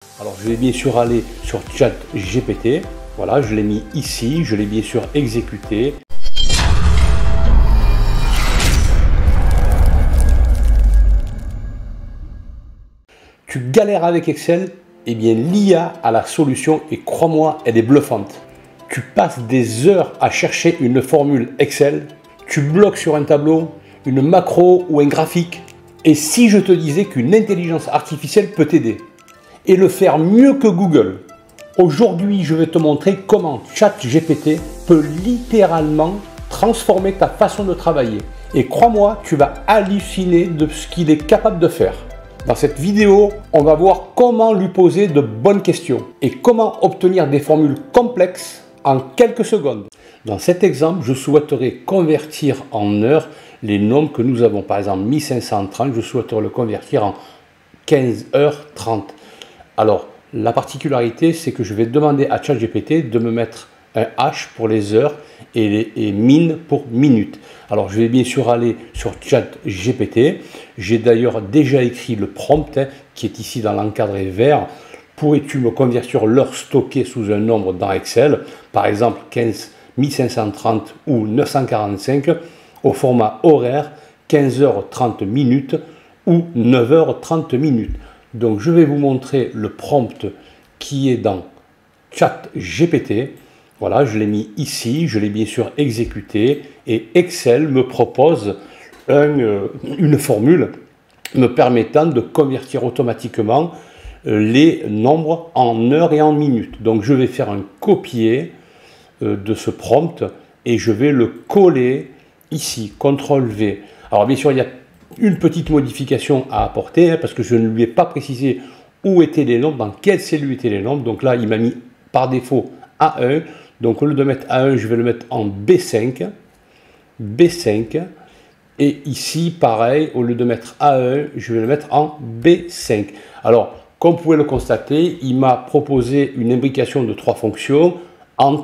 Alors je vais bien sûr aller sur ChatGPT, voilà, je l'ai mis ici, je l'ai bien sûr exécuté. Tu galères avec Excel? Eh bien l'IA a la solution et crois-moi, elle est bluffante. Tu passes des heures à chercher une formule Excel, tu bloques sur un tableau, une macro ou un graphique. Et si je te disais qu'une intelligence artificielle peut t'aider et le faire mieux que Google? Aujourd'hui, je vais te montrer comment ChatGPT peut littéralement transformer ta façon de travailler. Et crois-moi, tu vas halluciner de ce qu'il est capable de faire. Dans cette vidéo, on va voir comment lui poser de bonnes questions et comment obtenir des formules complexes en quelques secondes. Dans cet exemple, je souhaiterais convertir en heures les nombres que nous avons. Par exemple, 1530, je souhaiterais le convertir en 15h30. Alors, la particularité, c'est que je vais demander à ChatGPT de me mettre un H pour les heures et min pour minutes. Alors, je vais bien sûr aller sur ChatGPT. J'ai d'ailleurs déjà écrit le prompt qui est ici dans l'encadré vert. Pourrais-tu me convertir l'heure stockée sous un nombre dans Excel, par exemple 1530 ou 945, au format horaire 15h30 minutes ou 9h30 minutes. Donc je vais vous montrer le prompt qui est dans ChatGPT. Voilà, je l'ai mis ici, je l'ai bien sûr exécuté et Excel me propose une formule me permettant de convertir automatiquement les nombres en heures et en minutes. Donc je vais faire un copier de ce prompt et je vais le coller ici, CTRL V. Alors bien sûr, il y a une petite modification à apporter parce que je ne lui ai pas précisé où étaient les nombres, dans quelle cellule étaient les nombres. Donc là, il m'a mis par défaut A1. Donc au lieu de mettre A1, je vais le mettre en B5. B5. Et ici, pareil, au lieu de mettre A1, je vais le mettre en B5. Alors, comme vous pouvez le constater, il m'a proposé une imbrication de 3 fonctions, int,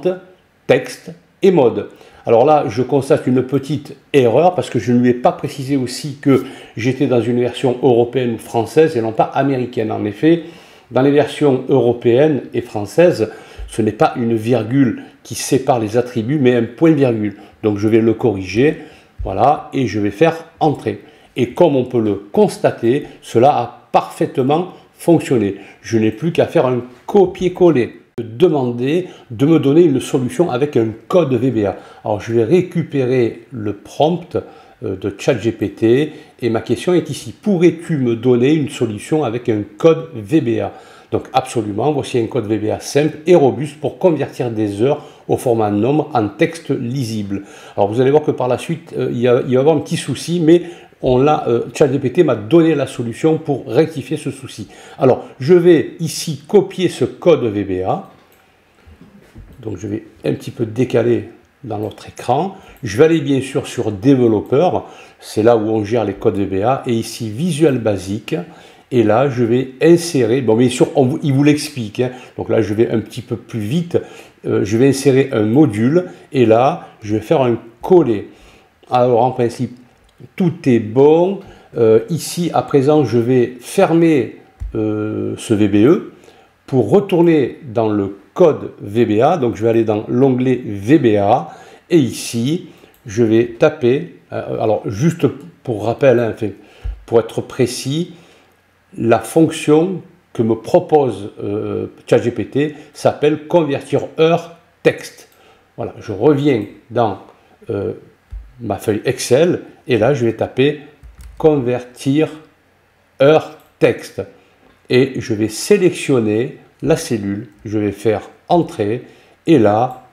texte et mode. Alors là, je constate une petite erreur parce que je ne lui ai pas précisé aussi que j'étais dans une version européenne ou française et non pas américaine. En effet, dans les versions européennes et françaises, ce n'est pas une virgule qui sépare les attributs, mais un point-virgule. Donc je vais le corriger, voilà, et je vais faire entrer. Et comme on peut le constater, cela a parfaitement fonctionné. Je n'ai plus qu'à faire un copier-coller. Demander de me donner une solution avec un code VBA. Alors je vais récupérer le prompt de ChatGPT et ma question est ici. Pourrais-tu me donner une solution avec un code VBA? Donc absolument, voici un code VBA simple et robuste pour convertir des heures au format nombre en texte lisible. Alors vous allez voir que par la suite, il va y avoir un petit souci, mais ChatGPT m'a donné la solution pour rectifier ce souci. Alors, je vais ici copier ce code VBA. Donc, je vais un petit peu décaler dans notre écran. Je vais aller bien sûr sur développeur. C'est là où on gère les codes VBA. Et ici, Visual Basic. Et là, je vais insérer, bon bien sûr, il vous l'explique. Donc là, je vais un petit peu plus vite. Je vais insérer un module. Et là, je vais faire un coller. Alors, en principe, tout est bon. Ici, à présent, je vais fermer ce VBE pour retourner dans le code VBA. Donc, je vais aller dans l'onglet VBA. Et ici, je vais taper, alors juste pour rappel, enfin, pour être précis, la fonction que me propose ChatGPT s'appelle convertir heure texte. Voilà, je reviens dans ma feuille Excel et là je vais taper convertir heure texte et je vais sélectionner la cellule, je vais faire entrer et là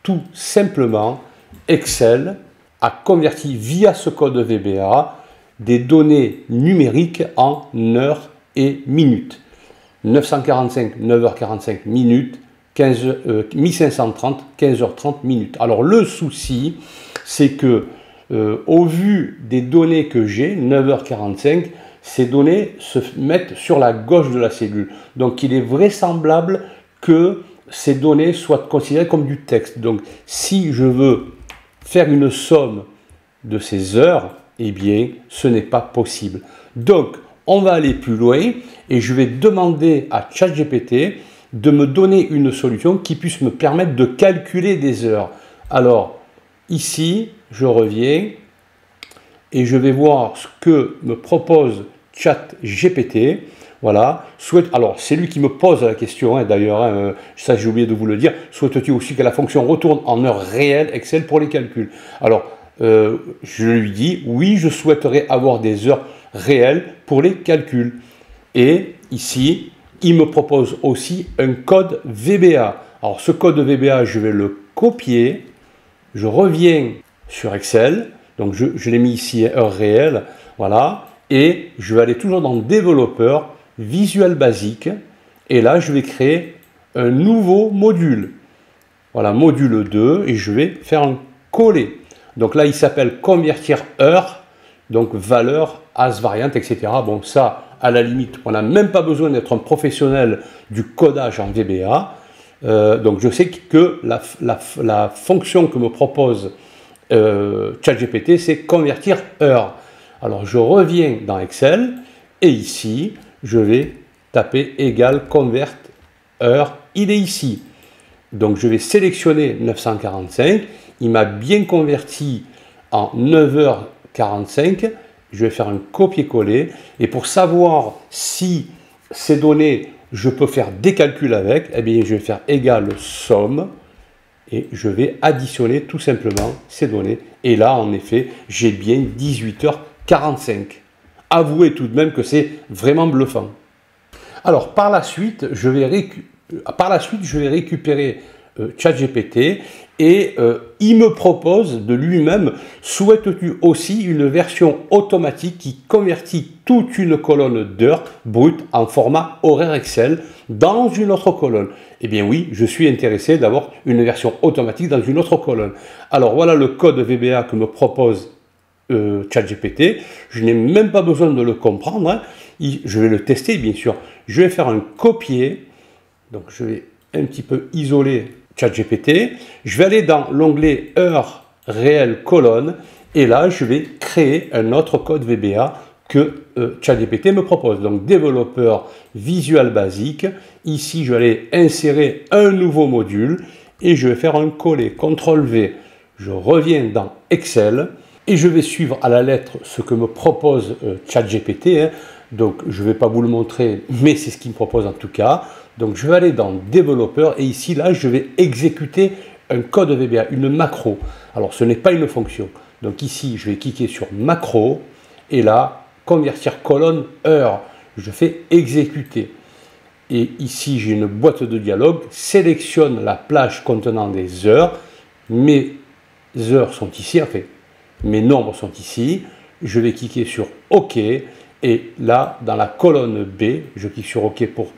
tout simplement Excel a converti via ce code VBA des données numériques en heures et minutes. 945, 9h45 minutes, 1530, 15h30 minutes. Alors le souci, c'est que au vu des données que j'ai, 9h45, ces données se mettent sur la gauche de la cellule. Donc il est vraisemblable que ces données soient considérées comme du texte. Donc si je veux faire une somme de ces heures, eh bien ce n'est pas possible. Donc on va aller plus loin et je vais demander à ChatGPT de me donner une solution qui puisse me permettre de calculer des heures. Alors, ici, je reviens et je vais voir ce que me propose ChatGPT. Voilà. Alors, c'est lui qui me pose la question, hein, d'ailleurs, hein, ça j'ai oublié de vous le dire. Souhaites-tu aussi que la fonction retourne en heures réelles Excel pour les calculs? Alors, je lui dis, oui, je souhaiterais avoir des heures réelles pour les calculs. Et ici, il me propose aussi un code VBA. Alors, ce code VBA, je vais le copier. Je reviens sur Excel. Donc, je l'ai mis ici, heure réelle. Voilà. Et je vais aller toujours dans Développeur, Visual Basic. Et là, je vais créer un nouveau module. Voilà, module 2. Et je vais faire un coller. Donc là, il s'appelle convertir heure. Donc, valeur, as variante, etc. Bon, ça, à la limite, on n'a même pas besoin d'être un professionnel du codage en VBA. Donc, je sais que la fonction que me propose ChatGPT, c'est convertir heure. Alors, je reviens dans Excel et ici, je vais taper égal convert heure. Il est ici. Donc, je vais sélectionner 945. Il m'a bien converti en 9h45. Je vais faire un copier-coller. Et pour savoir si ces données, je peux faire des calculs avec, eh bien, je vais faire égal somme. Et je vais additionner tout simplement ces données. Et là, en effet, j'ai bien 18h45. Avouez tout de même que c'est vraiment bluffant. Alors, par la suite, je vais récupérer ChatGPT et il me propose de lui-même, souhaites-tu aussi une version automatique qui convertit toute une colonne d'heures brutes en format horaire Excel dans une autre colonne? Eh bien oui, je suis intéressé d'avoir une version automatique dans une autre colonne. Alors voilà le code VBA que me propose ChatGPT. Je n'ai même pas besoin de le comprendre, hein. Je vais le tester bien sûr. Je vais faire un copier. Donc je vais un petit peu isoler ChatGPT. Je vais aller dans l'onglet heure réelle colonne et là je vais créer un autre code VBA que ChatGPT me propose. Donc développeur Visual Basic. Ici je vais aller insérer un nouveau module et je vais faire un coller. CTRL V. Je reviens dans Excel et je vais suivre à la lettre ce que me propose ChatGPT, hein. Donc je ne vais pas vous le montrer, mais c'est ce qu'il me propose en tout cas. Donc je vais aller dans développeur et ici là je vais exécuter un code VBA, une macro. Alors ce n'est pas une fonction. Donc ici je vais cliquer sur macro et là convertir colonne heure. Je fais exécuter. Et ici j'ai une boîte de dialogue, sélectionne la plage contenant des heures. Mes heures sont ici, enfin mes nombres sont ici. Je vais cliquer sur OK et là dans la colonne B, je clique sur OK pour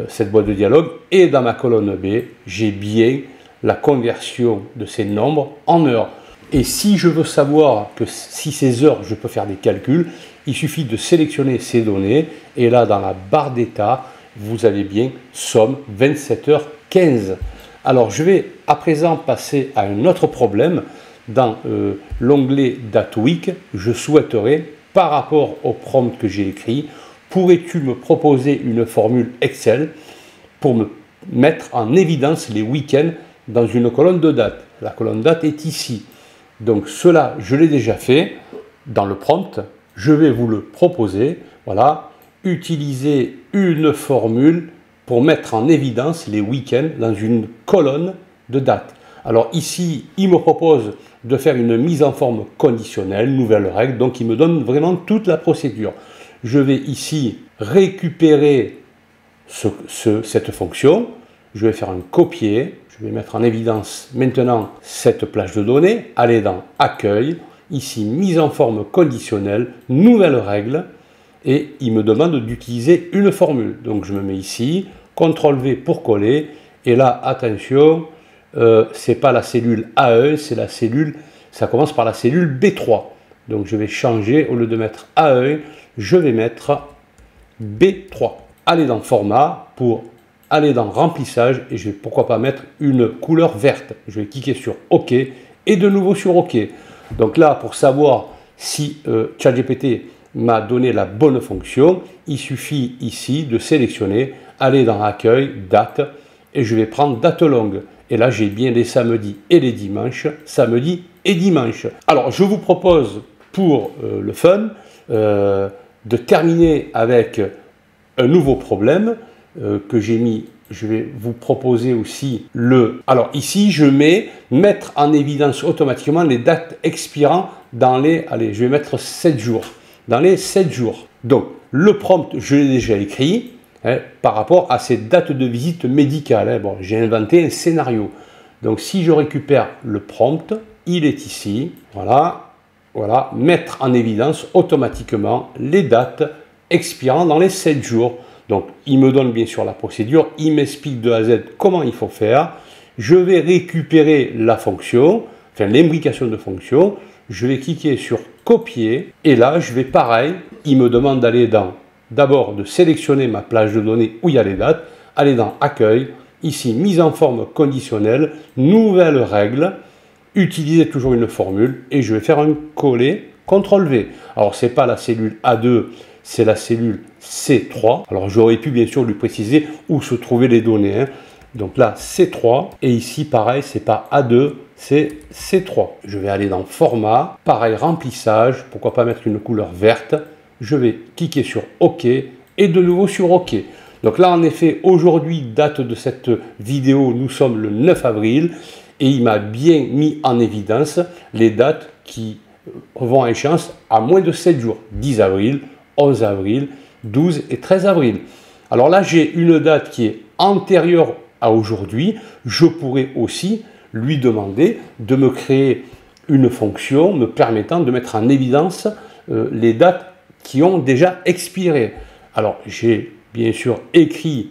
cette boîte de dialogue et dans ma colonne B, j'ai bien la conversion de ces nombres en heures. Et si je veux savoir que si ces heures, je peux faire des calculs, il suffit de sélectionner ces données et là dans la barre d'état, vous avez bien somme 27h15. Alors je vais à présent passer à un autre problème. Dans l'onglet Date Week, je souhaiterais, par rapport au prompt que j'ai écrit, pourrais-tu me proposer une formule Excel pour me mettre en évidence les week-ends dans une colonne de date? La colonne date est ici. Donc cela, je l'ai déjà fait dans le prompt. Je vais vous le proposer. Voilà, utiliser une formule pour mettre en évidence les week-ends dans une colonne de date. Alors ici, il me propose de faire une mise en forme conditionnelle, nouvelle règle, donc il me donne vraiment toute la procédure. Je vais ici récupérer cette fonction, je vais faire un copier, je vais mettre en évidence maintenant cette plage de données, aller dans Accueil, ici mise en forme conditionnelle, nouvelle règle, et il me demande d'utiliser une formule. Donc je me mets ici, CTRL V pour coller, et là, attention, c'est pas la cellule A1, c'est la cellule, ça commence par la cellule B3. Donc je vais changer, au lieu de mettre A1, je vais mettre B3. Aller dans format pour aller dans remplissage et je vais pourquoi pas mettre une couleur verte. Je vais cliquer sur OK et de nouveau sur OK. Donc là, pour savoir si ChatGPT m'a donné la bonne fonction. Il suffit ici de sélectionner, aller dans Accueil, Date, et je vais prendre Date longue. Et là, j'ai bien les samedis et les dimanches, samedi et dimanche. Alors, je vous propose, pour le fun, de terminer avec un nouveau problème que j'ai mis. Je vais vous proposer aussi le... Alors ici, je mets mettre en évidence automatiquement les dates expirant dans les... Allez, je vais mettre 7 jours. Dans les 7 jours. Donc, le prompt, je l'ai déjà écrit par rapport à ces dates de visite médicale. Bon, j'ai inventé un scénario. Donc, si je récupère le prompt, il est ici. Voilà. Voilà. Mettre en évidence automatiquement les dates expirant dans les 7 jours. Donc, il me donne bien sûr la procédure, il m'explique de A à Z comment il faut faire. Je vais récupérer la fonction, enfin l'imbrication de fonction. Je vais cliquer sur copier et là, je vais pareil, il me demande d'aller dans, d'abord de sélectionner ma plage de données où il y a les dates, aller dans Accueil, ici mise en forme conditionnelle, nouvelle règle, utiliser toujours une formule et je vais faire un coller, CTRL V. Alors, ce n'est pas la cellule A2, c'est la cellule C3. Alors, j'aurais pu bien sûr lui préciser où se trouvaient les données. Donc là, C3. Et ici, pareil, c'est pas A2, c'est C3. Je vais aller dans Format. Pareil, remplissage. Pourquoi pas mettre une couleur verte. Je vais cliquer sur OK et de nouveau sur OK. Donc là, en effet, aujourd'hui, date de cette vidéo, nous sommes le 9 avril. Et il m'a bien mis en évidence les dates qui vont à échéance à moins de 7 jours. 10 avril, 11 avril, 12 et 13 avril. Alors là, j'ai une date qui est antérieure à aujourd'hui. Je pourrais aussi lui demander de me créer une fonction me permettant de mettre en évidence les dates qui ont déjà expiré. Alors, j'ai bien sûr écrit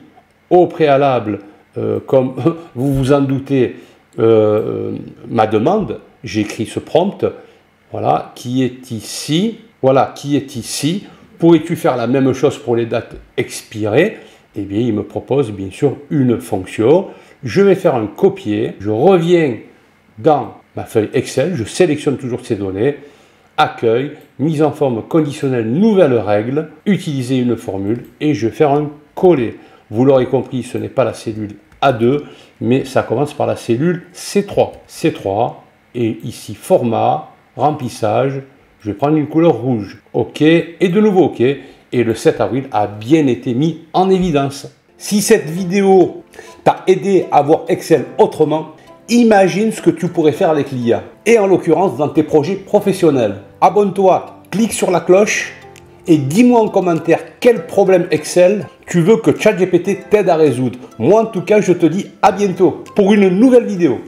au préalable, comme vous vous en doutez, ma demande. J'ai écrit ce prompt, voilà, qui est ici. Voilà, qui est ici. Pourrais-tu faire la même chose pour les dates expirées? Eh bien, il me propose bien sûr une fonction. Je vais faire un copier. Je reviens dans ma feuille Excel. Je sélectionne toujours ces données. Accueil, mise en forme conditionnelle, nouvelle règle, utiliser une formule et je vais faire un coller. Vous l'aurez compris, ce n'est pas la cellule A2, mais ça commence par la cellule C3. C3 et ici format, remplissage. Je vais prendre une couleur rouge. OK. Et de nouveau OK. Et le 7 avril a bien été mis en évidence. Si cette vidéo t'a aidé à voir Excel autrement, imagine ce que tu pourrais faire avec l'IA. Et en l'occurrence dans tes projets professionnels. Abonne-toi, clique sur la cloche et dis-moi en commentaire quel problème Excel tu veux que ChatGPT t'aide à résoudre. Moi en tout cas, je te dis à bientôt pour une nouvelle vidéo.